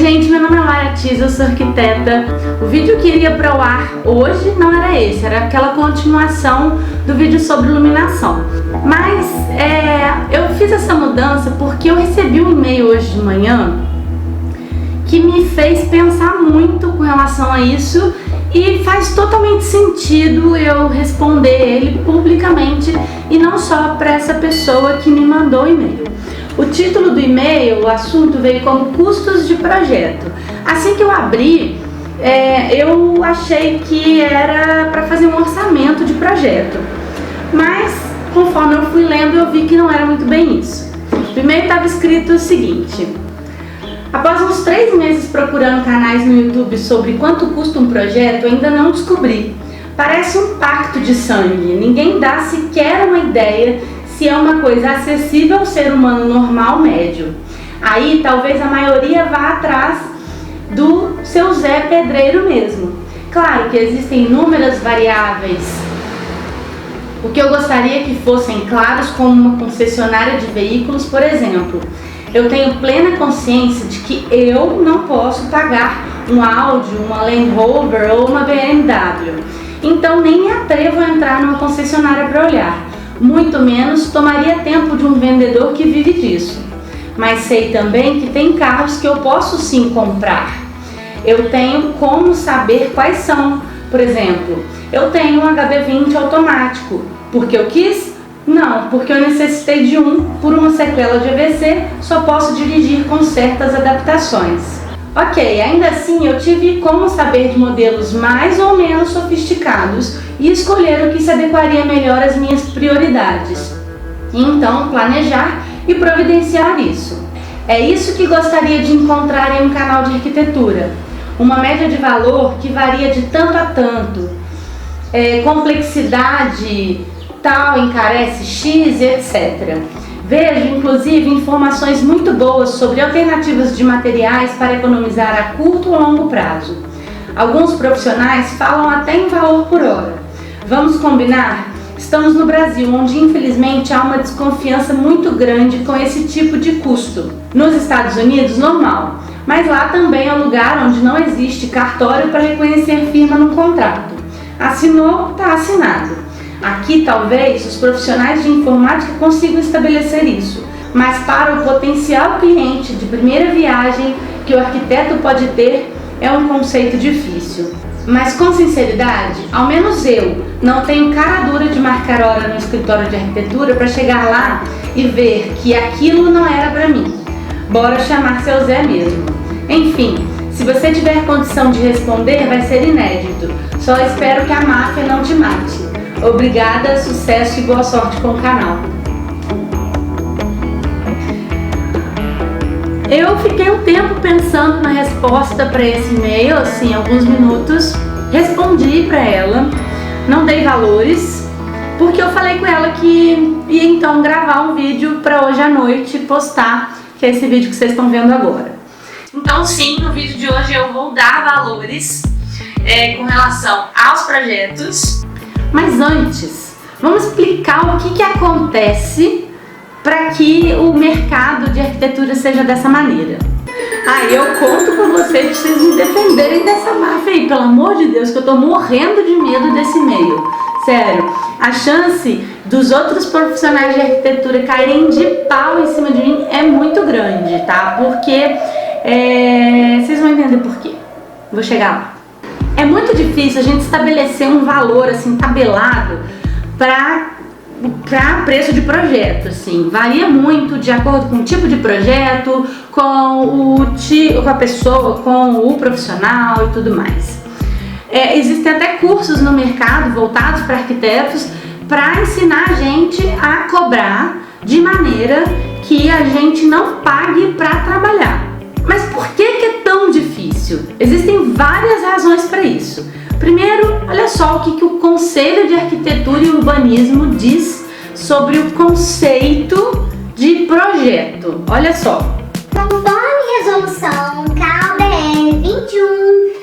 gente, meu nome é Laia Tiz, eu sou arquiteta. O vídeo que iria para o ar hoje não era esse, era aquela continuação do vídeo sobre iluminação. Mas eu fiz essa mudança porque eu recebi um e-mail hoje de manhã que me fez pensar muito com relação a isso e faz totalmente sentido eu responder ele publicamente e não só para essa pessoa que me mandou o e-mail. O título do e-mail, o assunto veio como custos de projeto. Assim que eu abri, eu achei que era para fazer um orçamento de projeto, mas conforme eu fui lendo eu vi que não era muito bem isso. O e-mail estava escrito o seguinte: após uns 3 meses procurando canais no YouTube sobre quanto custa um projeto, ainda não descobri. Parece um pacto de sangue, ninguém dá sequer uma ideia se é uma coisa acessível ao ser humano normal médio. Aí talvez a maioria vá atrás do seu Zé Pedreiro mesmo. Claro que existem inúmeras variáveis. O que eu gostaria que fossem claros, como uma concessionária de veículos, por exemplo. Eu tenho plena consciência de que eu não posso pagar um Audi, uma Land Rover ou uma BMW. Então nem me atrevo a entrar numa concessionária para olhar. Muito menos tomaria tempo de um vendedor que vive disso. Mas sei também que tem carros que eu posso sim comprar. Eu tenho como saber quais são. Por exemplo, eu tenho um HB20 automático. Porque eu quis? Não, porque eu necessitei de um por uma sequela de AVC, só posso dirigir com certas adaptações. Ok, ainda assim eu tive como saber de modelos mais ou menos sofisticados e escolher o que se adequaria melhor às minhas prioridades. E então planejar e providenciar isso. É isso que gostaria de encontrar em um canal de arquitetura. Uma média de valor que varia de tanto a tanto. Complexidade tal encarece X, etc. Vejo, inclusive, informações muito boas sobre alternativas de materiais para economizar a curto ou longo prazo. Alguns profissionais falam até em valor por hora. Vamos combinar? Estamos no Brasil, onde infelizmente há uma desconfiança muito grande com esse tipo de custo. Nos Estados Unidos, normal, mas lá também é um lugar onde não existe cartório para reconhecer firma no contrato. Assinou, está assinado. Aqui talvez os profissionais de informática consigam estabelecer isso, mas para o potencial cliente de primeira viagem que o arquiteto pode ter é um conceito difícil. Mas com sinceridade, ao menos eu não tenho cara dura de marcar hora no escritório de arquitetura para chegar lá e ver que aquilo não era para mim. Bora chamar seu Zé mesmo. Enfim, se você tiver condição de responder, vai ser inédito. Só espero que a máfia não te mate. Obrigada, sucesso e boa sorte com o canal. Eu fiquei um tempo pensando na resposta para esse e-mail, assim, alguns minutos. Respondi para ela, não dei valores, porque eu falei com ela que ia então gravar um vídeo para hoje à noite postar, que é esse vídeo que vocês estão vendo agora. Então sim, no vídeo de hoje eu vou dar valores com relação aos projetos. Mas antes, vamos explicar o que acontece para que o mercado de arquitetura seja dessa maneira. Eu conto com vocês pra vocês me defenderem dessa máfia aí, pelo amor de Deus, que eu tô morrendo de medo desse e-mail. Sério, a chance dos outros profissionais de arquitetura caírem de pau em cima de mim é muito grande, tá? Porque, vocês vão entender por quê. Vou chegar lá. É muito difícil a gente estabelecer um valor assim tabelado para preço de projeto, assim. Varia muito de acordo com o tipo de projeto, com a pessoa, com o profissional e tudo mais. Existem até cursos no mercado voltados para arquitetos para ensinar a gente a cobrar de maneira que a gente não pague para trabalhar. Mas por que é tão difícil? Existem várias razões para isso. Primeiro, olha só o que o Conselho de Arquitetura e Urbanismo diz sobre o conceito de projeto. Olha só. Conforme Resolução CAL-BR 21,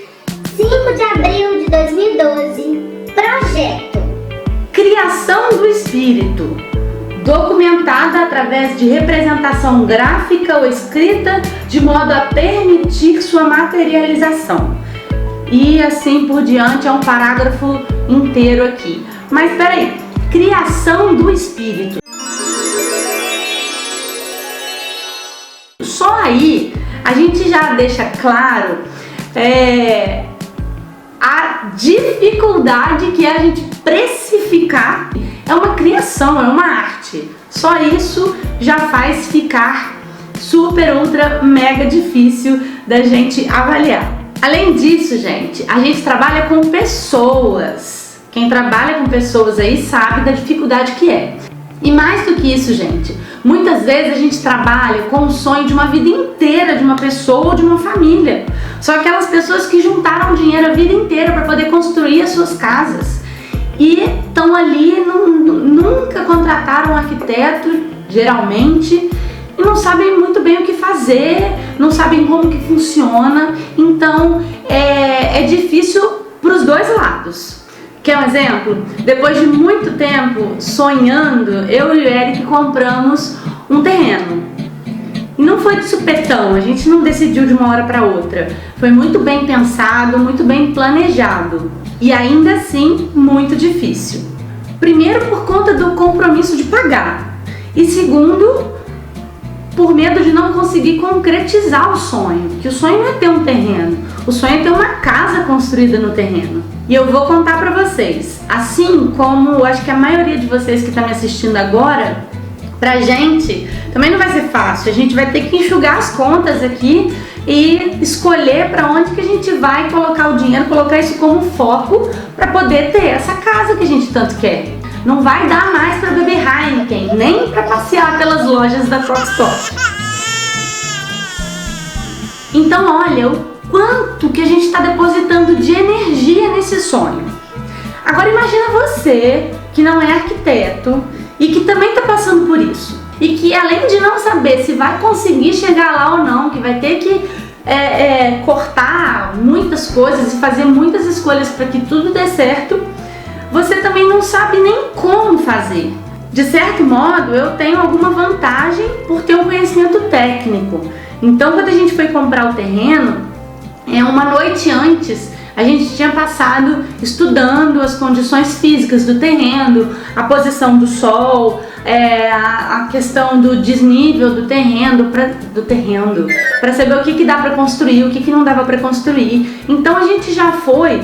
5 de abril de 2012, projeto: criação do espírito, documentada através de representação gráfica ou escrita, de modo a permitir sua materialização. E assim por diante, é um parágrafo inteiro aqui. Mas peraí, criação do espírito. Só aí a gente já deixa claro a dificuldade que é a gente precificar. É uma criação, é uma arte. Só isso já faz ficar super, ultra, mega difícil da gente avaliar. Além disso, gente, a gente trabalha com pessoas. Quem trabalha com pessoas aí sabe da dificuldade que é. E mais do que isso, gente, muitas vezes a gente trabalha com o sonho de uma vida inteira de uma pessoa ou de uma família. São aquelas pessoas que juntaram dinheiro a vida inteira para poder construir as suas casas. E estão ali, nunca contrataram um arquiteto, geralmente, e não sabem muito bem o que fazer, não sabem como que funciona. Então é difícil para os dois lados. Quer um exemplo? Depois de muito tempo sonhando, eu e o Eric compramos um terreno. E não foi de supetão, a gente não decidiu de uma hora para outra. Foi muito bem pensado, muito bem planejado. E ainda assim, muito difícil. Primeiro, por conta do compromisso de pagar. E segundo, por medo de não conseguir concretizar o sonho. Que o sonho não é ter um terreno, o sonho é ter uma casa construída no terreno. E eu vou contar pra vocês, assim como acho que a maioria de vocês que está me assistindo agora, pra gente também não vai ser fácil. A gente vai ter que enxugar as contas aqui e escolher para onde que a gente vai colocar o dinheiro, colocar isso como foco para poder ter essa casa que a gente tanto quer. Não vai dar mais para beber Heineken, nem para passear pelas lojas da Foxtrot. Então olha o quanto que a gente está depositando de energia nesse sonho. Agora imagina você que não é arquiteto e que também está passando por isso. E que além de não saber se vai conseguir chegar lá ou não, que vai ter que cortar muitas coisas e fazer muitas escolhas para que tudo dê certo, você também não sabe nem como fazer. De certo modo, eu tenho alguma vantagem por ter um conhecimento técnico. Então, quando a gente foi comprar o terreno, uma noite antes, a gente tinha passado estudando as condições físicas do terreno, a posição do sol, a questão do desnível do terreno, para saber o que dá para construir, o que não dava para construir. Então a gente já foi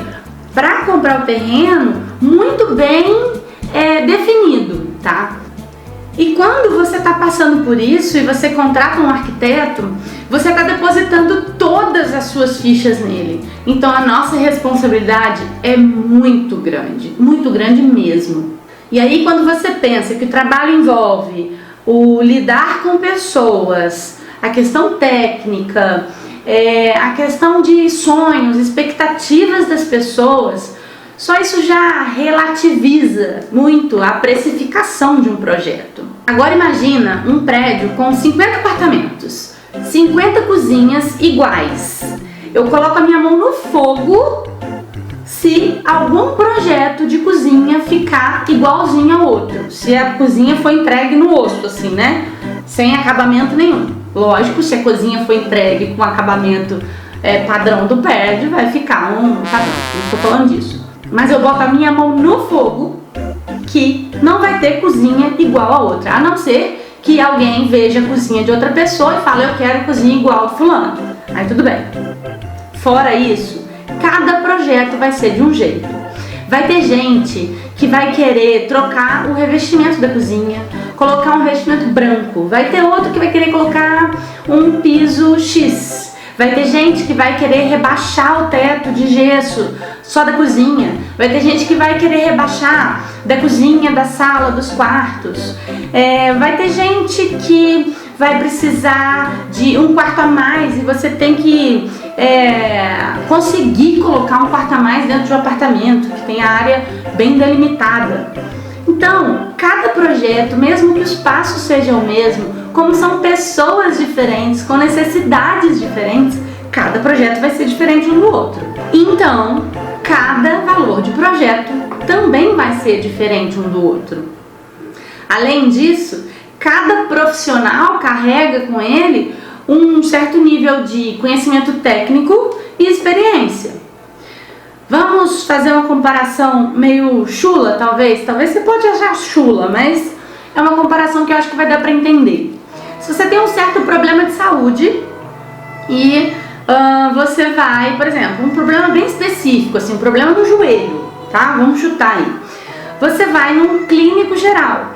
para comprar o terreno muito bem definido, tá? E quando você está passando por isso e você contrata um arquiteto, você está depositando todas as suas fichas nele. Então a nossa responsabilidade é muito grande mesmo. E aí quando você pensa que o trabalho envolve o lidar com pessoas, a questão técnica, a questão de sonhos, expectativas das pessoas, só isso já relativiza muito a precificação de um projeto. Agora imagina um prédio com 50 apartamentos, 50 cozinhas iguais. Eu coloco a minha mão no fogo se algum projeto de cozinha ficar igualzinho ao outro. Se a cozinha foi entregue no osso, assim, né? Sem acabamento nenhum. Lógico, se a cozinha foi entregue com acabamento padrão do prédio, vai ficar um padrão. Não estou falando disso. Mas eu boto a minha mão no fogo que não vai ter cozinha igual a outra, a não ser que alguém veja a cozinha de outra pessoa e fale, eu quero cozinha igual a fulano. Aí tudo bem. Fora isso, cada projeto vai ser de um jeito. Vai ter gente que vai querer trocar o revestimento da cozinha, colocar um revestimento branco. Vai ter outro que vai querer colocar um piso X. Vai ter gente que vai querer rebaixar o teto de gesso só da cozinha. Vai ter gente que vai querer rebaixar da cozinha, da sala, dos quartos. Vai ter gente que vai precisar de um quarto a mais e você tem que conseguir colocar um quarto a mais dentro de um apartamento que tem a área bem delimitada. Então, cada projeto, mesmo que o espaço seja o mesmo, como são pessoas diferentes, com necessidades diferentes, cada projeto vai ser diferente um do outro. Então, cada valor de projeto também vai ser diferente um do outro. Além disso, cada profissional carrega com ele um certo nível de conhecimento técnico e experiência. Vamos fazer uma comparação meio chula, talvez? Talvez você pode achar chula, mas é uma comparação que eu acho que vai dar para entender. Se você tem um certo problema de saúde e você vai, por exemplo, um problema bem específico, assim, um problema no joelho, tá? Vamos chutar aí. Você vai num clínico geral.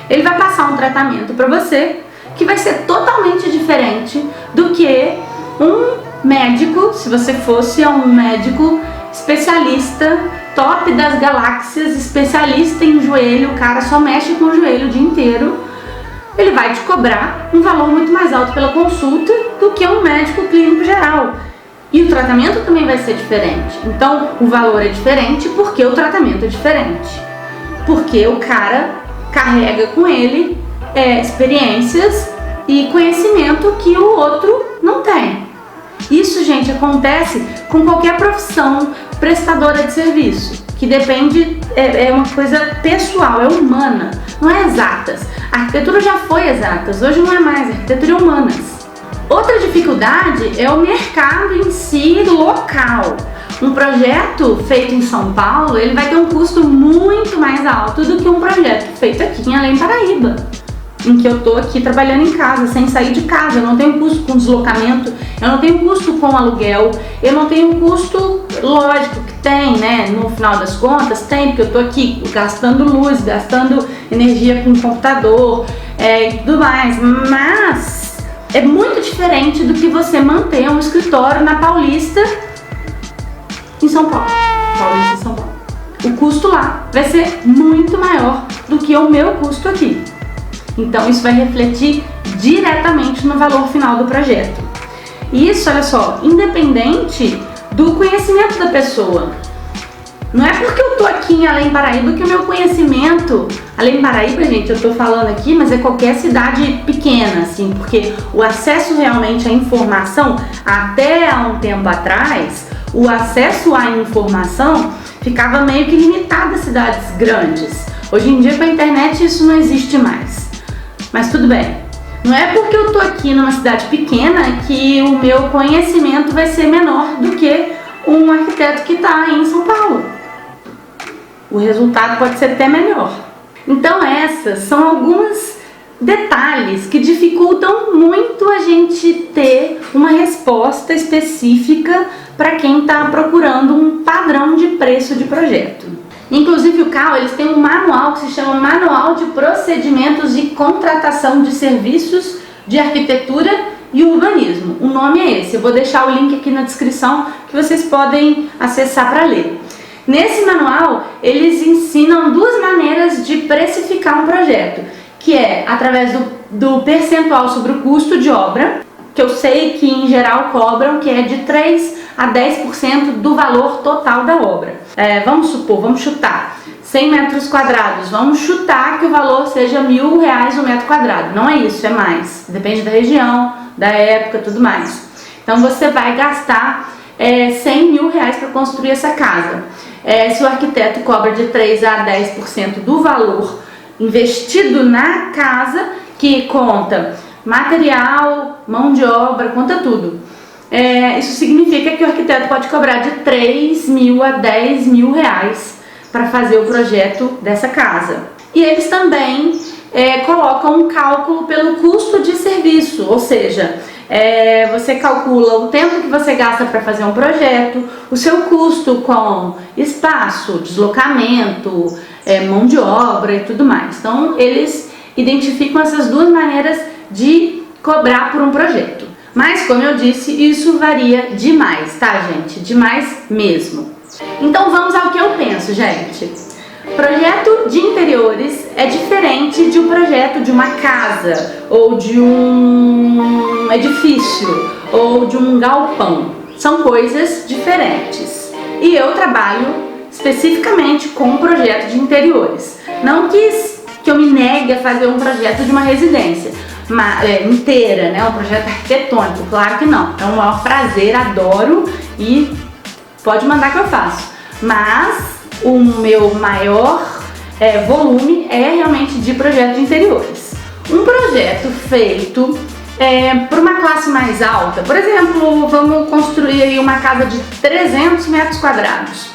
Ele vai passar um tratamento para você que vai ser totalmente diferente do que um médico, se você fosse um médico especialista, top das galáxias, especialista em joelho, o cara só mexe com o joelho o dia inteiro. Ele vai te cobrar um valor muito mais alto pela consulta do que um médico clínico geral. E o tratamento também vai ser diferente. Então, o valor é diferente porque o tratamento é diferente. Porque o cara carrega com ele experiências e conhecimento que o outro não tem. Isso, gente, acontece com qualquer profissão prestadora de serviço, que depende, é uma coisa pessoal, é humana, não é exatas. A arquitetura já foi exatas, hoje não é mais, a arquitetura é humanas. Outra dificuldade é o mercado em si local. Um projeto feito em São Paulo, ele vai ter um custo muito mais alto do que um projeto feito aqui em Além Paraíba, em que eu tô aqui trabalhando em casa, sem sair de casa. Eu não tenho custo com deslocamento, eu não tenho custo com aluguel, eu não tenho custo, lógico que tem, né? No final das contas tem, porque eu tô aqui gastando luz, gastando energia com o computador e tudo mais, mas é muito diferente do que você manter um escritório na Paulista, em São Paulo. Paulista, São Paulo. O custo lá vai ser muito maior do que o meu custo aqui. Então isso vai refletir diretamente no valor final do projeto. E isso, olha só, independente do conhecimento da pessoa. Não é porque eu tô aqui em Além Paraíba que o meu conhecimento... Além Paraíba, gente, eu tô falando aqui, mas é qualquer cidade pequena, assim, porque o acesso realmente à informação, até há um tempo atrás, o acesso à informação ficava meio que limitado às cidades grandes. Hoje em dia, com a internet, isso não existe mais. Mas tudo bem. Não é porque eu tô aqui numa cidade pequena que o meu conhecimento vai ser menor do que um arquiteto que está em São Paulo. O resultado pode ser até melhor. Então essas são alguns detalhes que dificultam muito a gente ter uma resposta específica para quem está procurando um padrão de preço de projeto. Inclusive o CAL, eles têm um manual que se chama Manual de Procedimentos de Contratação de Serviços de Arquitetura e Urbanismo. O nome é esse, eu vou deixar o link aqui na descrição que vocês podem acessar para ler. Nesse manual, eles ensinam duas maneiras de precificar um projeto, que é através do percentual sobre o custo de obra, que eu sei que em geral cobram, que é de 3 a 10% do valor total da obra. Vamos supor, vamos chutar 100 metros quadrados, vamos chutar que o valor seja R$1.000 o metro quadrado. Não é isso, é mais, depende da região, da época, tudo mais. Então você vai gastar R$100.000 para construir essa casa. Se o arquiteto cobra de 3 a 10% do valor investido na casa, que conta material, mão de obra, conta tudo. Isso significa que o arquiteto pode cobrar de R$3.000 a R$10.000 para fazer o projeto dessa casa. E eles também colocam um cálculo pelo custo de serviço, ou seja, você calcula o tempo que você gasta para fazer um projeto, o seu custo com espaço, deslocamento, mão de obra e tudo mais. Então eles identificam essas duas maneiras de cobrar por um projeto. Mas, como eu disse, isso varia demais, tá, gente? Demais mesmo. Então vamos ao que eu penso, gente. Projeto de interiores é diferente de um projeto de uma casa, ou de um edifício, ou de um galpão. São coisas diferentes. E eu trabalho especificamente com um projeto de interiores. Não que eu me negue a fazer um projeto de uma residência inteira, né? Um projeto arquitetônico, claro que não. É um maior prazer, adoro e pode mandar que eu faço. Mas o meu maior volume é realmente de projeto de interiores. Um projeto feito para uma classe mais alta, por exemplo, vamos construir aí uma casa de 300 metros quadrados.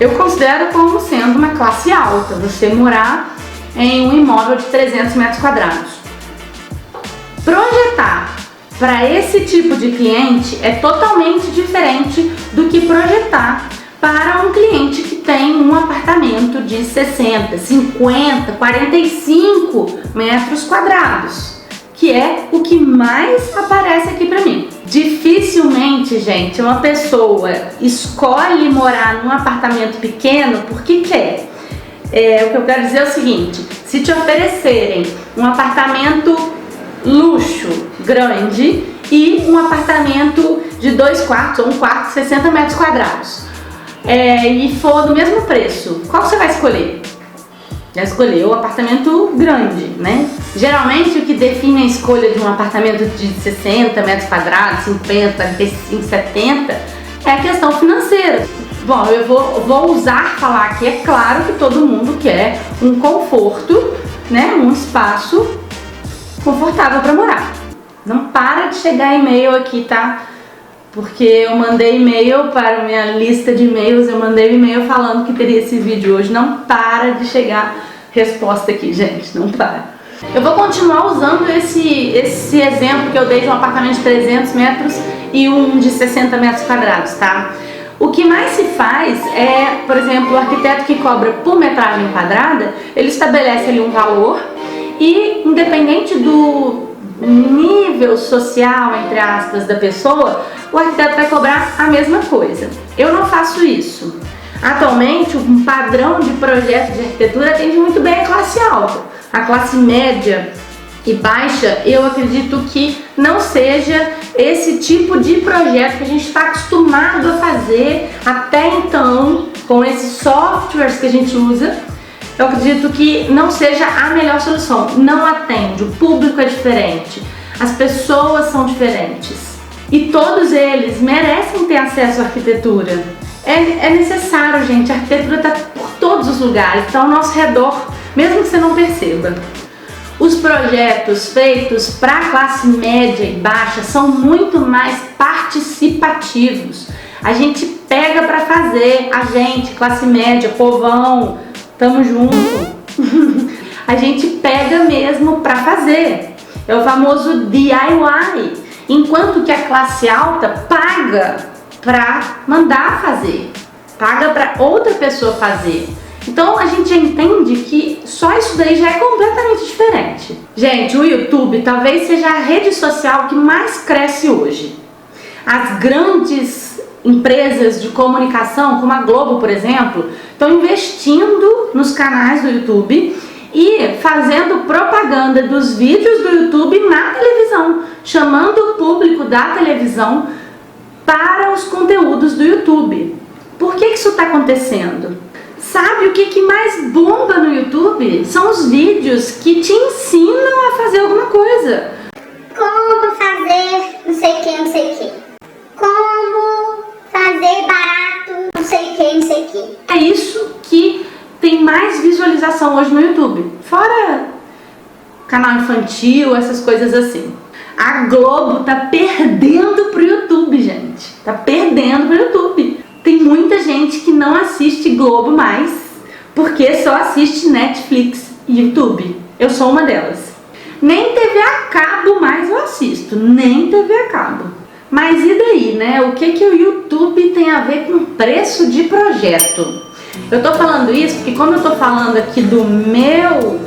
Eu considero como sendo uma classe alta, você morar em um imóvel de 300 metros quadrados. Projetar para esse tipo de cliente é totalmente diferente do que projetar para um cliente que tem um apartamento de 60, 50, 45 metros quadrados, que é o que mais aparece aqui para mim. Dificilmente, gente, uma pessoa escolhe morar num apartamento pequeno porque quer. O que eu quero dizer é o seguinte: se te oferecerem um apartamento luxo, grande, e um apartamento de 2 quartos ou 1 quarto de 60 metros quadrados, e for do mesmo preço, qual você vai escolher? Já escolheu o apartamento grande, né? Geralmente o que define a escolha de um apartamento de 60 metros quadrados, 50, 45, 70 é a questão financeira. Bom, eu vou falar aqui, é claro que todo mundo quer um conforto, né? Um espaço confortável para morar. Não para de chegar e-mail aqui, tá? Porque eu mandei e-mail para a minha lista de e-mails, eu mandei e-mail falando que teria esse vídeo hoje. Não para de chegar resposta aqui, gente, não para. Eu vou continuar usando esse exemplo que eu dei de um apartamento de 300 metros e um de 60 metros quadrados, tá? O que mais se faz é, por exemplo, o arquiteto que cobra por metragem quadrada, ele estabelece ali um valor e, independente do nível social, entre aspas, da pessoa, o arquiteto vai cobrar a mesma coisa. Eu não faço isso. Atualmente, um padrão de projeto de arquitetura atende muito bem a classe alta. A classe média e baixa, eu acredito que não seja esse tipo de projeto que a gente está acostumado a fazer até então, com esses softwares que a gente usa. Eu acredito que não seja a melhor solução. Não atende, o público é diferente, as pessoas são diferentes e todos eles merecem ter acesso à arquitetura. É necessário, gente, a arquitetura está por todos os lugares, está ao nosso redor, mesmo que você não perceba. Os projetos feitos para a classe média e baixa são muito mais participativos. A gente pega para fazer, a gente, classe média, povão, tamo junto. A gente pega mesmo para fazer. É o famoso DIY. Enquanto que a classe alta paga para mandar fazer, paga para outra pessoa fazer. Então a gente já entende que só isso daí já é completamente diferente. Gente, o YouTube talvez seja a rede social que mais cresce hoje. As grandes empresas de comunicação, como a Globo, por exemplo, estão investindo nos canais do YouTube e fazendo propaganda dos vídeos do YouTube na televisão, chamando o público da televisão para os conteúdos do YouTube. Por que isso está acontecendo? Sabe o que mais bomba no YouTube? São os vídeos que te ensinam a fazer alguma coisa. Como fazer não sei o que, não sei o que. Como fazer barato, não sei o que, não sei o que. É isso que tem mais visualização hoje no YouTube. Fora canal infantil, essas coisas assim. A Globo tá perdendo pro YouTube, gente. Tá perdendo pro YouTube. Tem muita gente que não assiste Globo mais, porque só assiste Netflix e YouTube. Eu sou uma delas. Nem TV a cabo mais eu assisto, nem TV a cabo. Mas e daí, né? O que o YouTube tem a ver com preço de projeto? Eu tô falando isso porque, como eu tô falando aqui do meu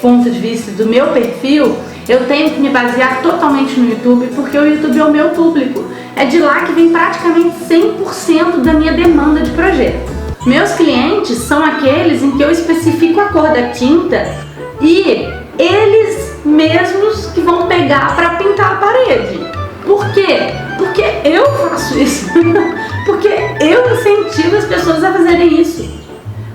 ponto de vista, do meu perfil, eu tenho que me basear totalmente no YouTube, porque o YouTube é o meu público. É de lá que vem praticamente 100% da minha demanda de projeto. Meus clientes são aqueles em que eu especifico a cor da tinta e eles mesmos que vão pegar para pintar a parede. Por quê? Porque eu faço isso. Porque eu incentivo as pessoas a fazerem isso.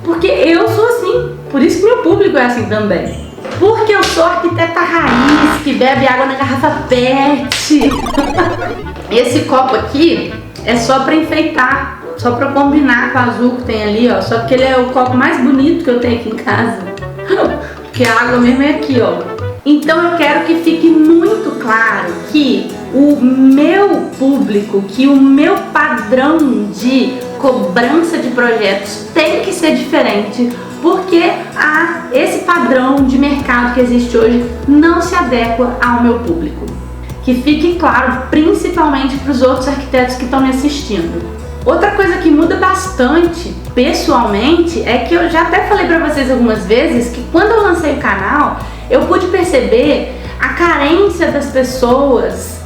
Porque eu sou assim. Por isso que meu público é assim também. Porque eu sou arquiteta raiz, que bebe água na garrafa PET. Esse copo aqui é só para enfeitar só pra combinar com o azul que tem ali, ó. Só que ele é o copo mais bonito que eu tenho aqui em casa. Porque a água mesmo é aqui, ó. Então eu quero que fique muito claro que o meu público, que o meu padrão de cobrança de projetos tem que ser diferente, porque esse padrão de mercado que existe hoje não se adequa ao meu público. Que fique claro, principalmente para os outros arquitetos que estão me assistindo. Outra coisa que muda bastante, pessoalmente, é que eu já até falei para vocês algumas vezes que quando eu lancei o canal, eu pude perceber a carência das pessoas,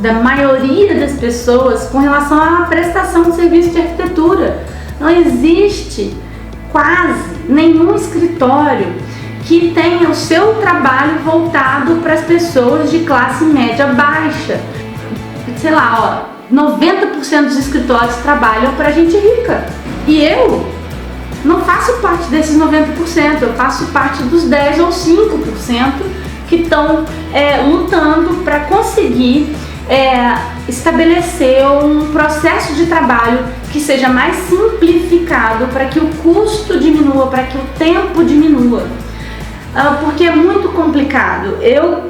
da maioria das pessoas, com relação à prestação de serviço de arquitetura. Não existe quase nenhum escritório que tenha o seu trabalho voltado para as pessoas de classe média baixa. Sei lá, ó, 90% dos escritórios trabalham para gente rica. E eu não faço parte desses 90%, eu faço parte dos 10 ou 5% que estão lutando para conseguir estabelecer um processo de trabalho que seja mais simplificado para que o custo diminua, para que o tempo diminua. Porque é muito complicado.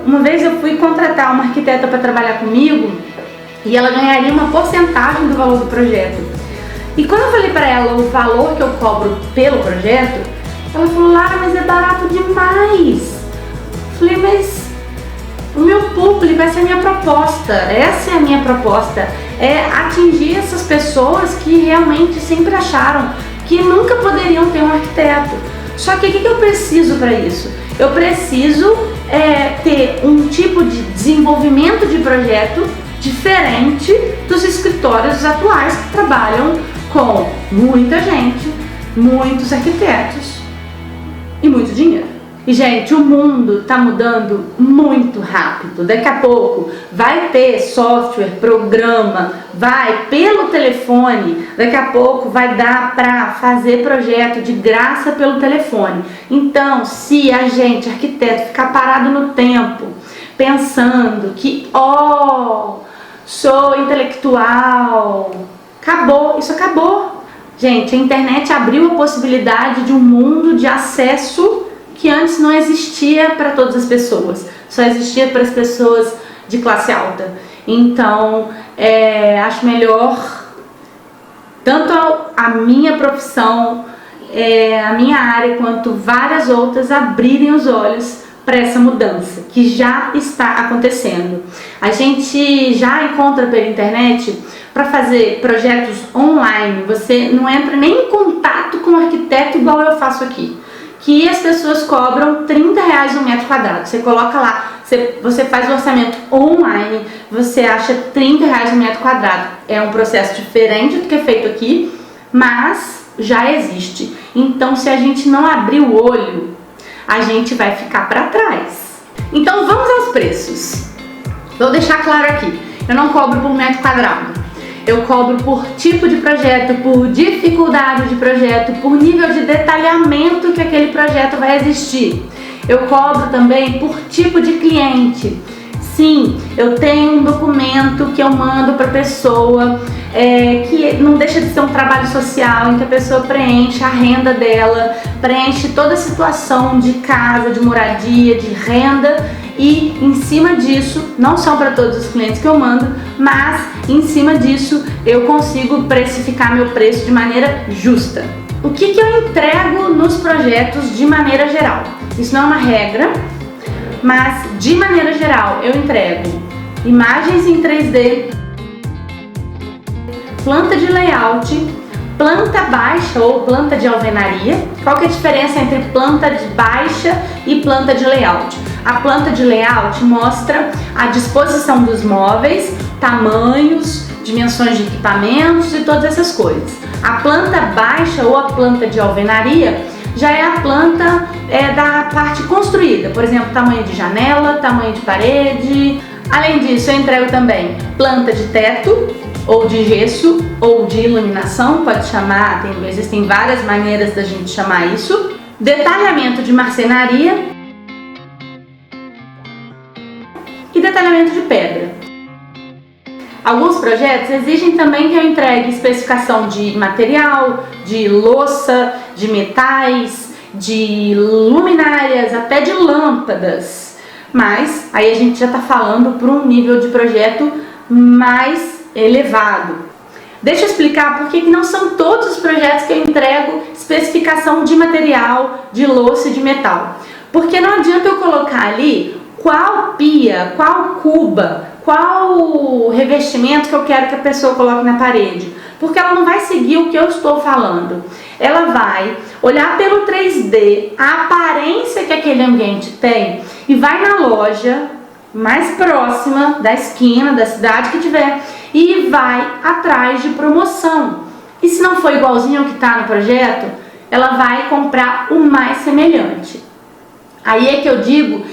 Uma vez eu fui contratar uma arquiteta para trabalhar comigo e ela ganharia uma porcentagem do valor do projeto. E quando eu falei para ela o valor que eu cobro pelo projeto, ela falou: Lara, mas é barato demais. Eu falei: mas o meu público, essa é a minha proposta, é atingir essas pessoas que realmente sempre acharam que nunca poderiam ter um arquiteto. Só que o que eu preciso para isso? Eu preciso ter um tipo de desenvolvimento de projeto diferente dos escritórios atuais que trabalham com muita gente, muitos arquitetos e muito dinheiro. E, gente, o mundo está mudando muito rápido. Daqui a pouco vai ter software, programa, vai pelo telefone. Daqui a pouco vai dar para fazer projeto de graça pelo telefone. Então, se a gente, arquiteto, ficar parado no tempo, pensando que, sou intelectual, acabou, isso acabou. Gente, a internet abriu a possibilidade de um mundo de acesso que antes não existia para todas as pessoas, só existia para as pessoas de classe alta. Então, acho melhor tanto a minha profissão, a minha área, quanto várias outras abrirem os olhos para essa mudança que já está acontecendo. A gente já encontra pela internet para fazer projetos online. Você não entra nem em contato com o arquiteto igual eu faço aqui, que as pessoas cobram R$30 um metro quadrado. Você coloca lá, você faz o orçamento online, você acha R$30 um metro quadrado. É um processo diferente do que é feito aqui, mas já existe. Então, se a gente não abrir o olho, a gente vai ficar para trás. Então, vamos aos preços. Vou deixar claro aqui, eu não cobro por metro quadrado. Eu cobro por tipo de projeto, por dificuldade de projeto, por nível de detalhamento que aquele projeto vai existir. Eu cobro também por tipo de cliente. Sim, eu tenho um documento que eu mando para a pessoa, que não deixa de ser um trabalho social, em que a pessoa preenche a renda dela, preenche toda a situação de casa, de moradia, de renda, e em cima disso, não são para todos os clientes que eu mando, mas em cima disso eu consigo precificar meu preço de maneira justa. O que eu entrego nos projetos de maneira geral? Isso não é uma regra, mas de maneira geral eu entrego imagens em 3D, planta de layout, planta baixa ou planta de alvenaria. Qual que é a diferença entre planta de baixa e planta de layout? A planta de layout mostra a disposição dos móveis, tamanhos, dimensões de equipamentos e todas essas coisas. A planta baixa ou a planta de alvenaria já é a planta da parte construída, por exemplo, tamanho de janela, tamanho de parede. Além disso, eu entrego também planta de teto, ou de gesso, ou de iluminação, pode chamar, existem várias maneiras da gente chamar isso. Detalhamento de marcenaria e detalhamento de pedra. Alguns projetos exigem também que eu entregue especificação de material, de louça, de metais, de luminárias, até de lâmpadas. Mas aí a gente já está falando para um nível de projeto mais elevado. Deixa eu explicar por que não são todos os projetos que eu entrego especificação de material, de louça e de metal. Porque não adianta eu colocar ali qual pia, qual cuba, qual revestimento que eu quero que a pessoa coloque na parede. Porque ela não vai seguir o que eu estou falando. Ela vai olhar pelo 3D a aparência que aquele ambiente tem e vai na loja mais próxima da esquina, da cidade que tiver, e vai atrás de promoção. E se não for igualzinho ao que está no projeto, ela vai comprar o mais semelhante. Aí é que eu digo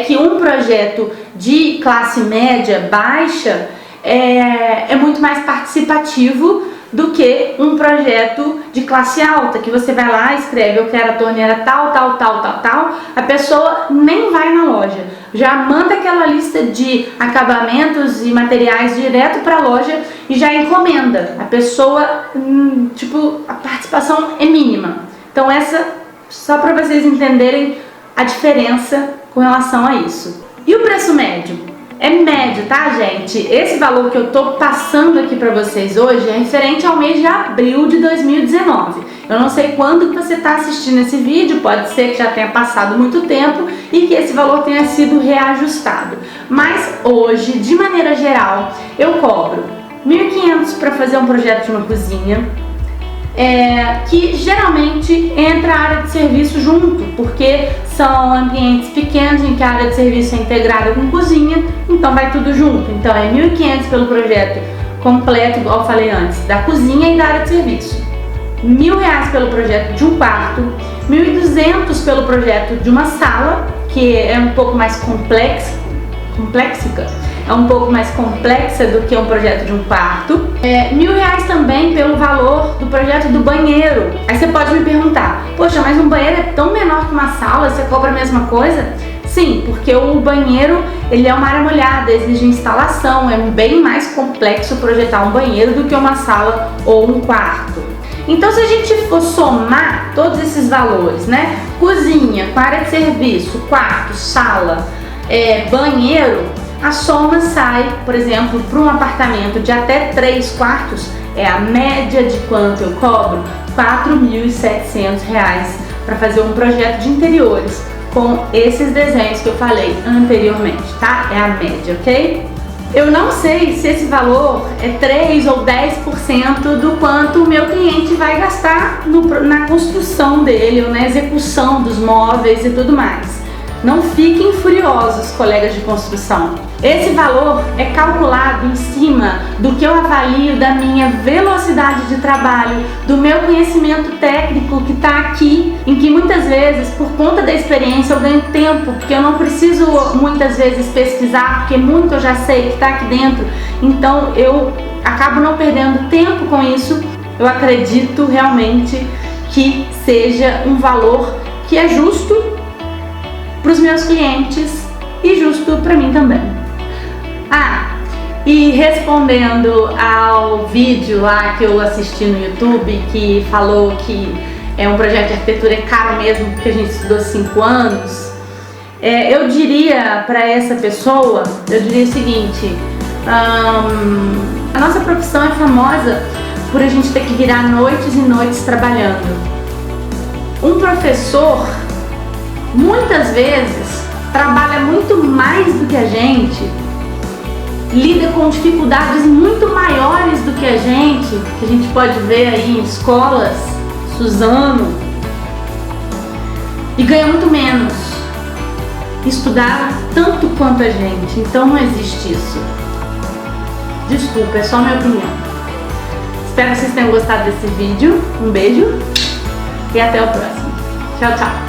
que um projeto de classe média baixa é muito mais participativo do que um projeto de classe alta, que você vai lá, escreve, eu quero a torneira tal, a pessoa nem vai na loja, já manda aquela lista de acabamentos e materiais direto para a loja e já encomenda. A pessoa, a participação é mínima. Então essa, só para vocês entenderem a diferença com relação a isso. E o preço médio? É médio, tá, gente? Esse valor que eu tô passando aqui pra vocês hoje é referente ao mês de abril de 2019. Eu não sei quando que você tá assistindo esse vídeo, pode ser que já tenha passado muito tempo e que esse valor tenha sido reajustado. Mas hoje, de maneira geral, eu cobro R$ 1.500 para fazer um projeto de uma cozinha, que geralmente entra a área de serviço junto, porque são ambientes pequenos em que a área de serviço é integrada com cozinha, então vai tudo junto. Então é R$ 1.500 pelo projeto completo, igual eu falei antes, da cozinha e da área de serviço. R$ 1.000 pelo projeto de um quarto, R$ 1.200 pelo projeto de uma sala, que é um pouco mais complexa, é um pouco mais complexa do que um projeto de um quarto. R$ 1.000 também pelo valor do projeto do banheiro. Aí você pode me perguntar, poxa, mas um banheiro é tão menor que uma sala, você cobra a mesma coisa? Sim, porque o banheiro, ele é uma área molhada, exige instalação, é bem mais complexo projetar um banheiro do que uma sala ou um quarto. Então, se a gente for somar todos esses valores, né, cozinha, com área de serviço, quarto, sala, banheiro, a soma sai, por exemplo, para um apartamento de até 3 quartos, a média de quanto eu cobro? R$ 4.700 para fazer um projeto de interiores com esses desenhos que eu falei anteriormente, tá? É a média, ok? Eu não sei se esse valor é 3 ou 10% do quanto o meu cliente vai gastar na construção dele ou na execução dos móveis e tudo mais. Não fiquem furiosos, colegas de construção. Esse valor é calculado em cima do que eu avalio da minha velocidade de trabalho, do meu conhecimento técnico que está aqui, em que muitas vezes, por conta da experiência, eu ganho tempo, porque eu não preciso muitas vezes pesquisar, porque muito eu já sei que está aqui dentro, então eu acabo não perdendo tempo com isso. Eu acredito realmente que seja um valor que é justo para os meus clientes e justo para mim também. E respondendo ao vídeo lá que eu assisti no YouTube, que falou que um projeto de arquitetura é caro mesmo porque a gente estudou 5 anos, eu diria para essa pessoa, o seguinte, a nossa profissão é famosa por a gente ter que virar noites e noites trabalhando. Um professor muitas vezes trabalha muito mais do que a gente, lida com dificuldades muito maiores do que a gente pode ver aí em escolas, Suzano, e ganha muito menos. Estudar tanto quanto a gente, então não existe isso. Desculpa, é só minha opinião. Espero que vocês tenham gostado desse vídeo. Um beijo e até o próximo. Tchau, tchau.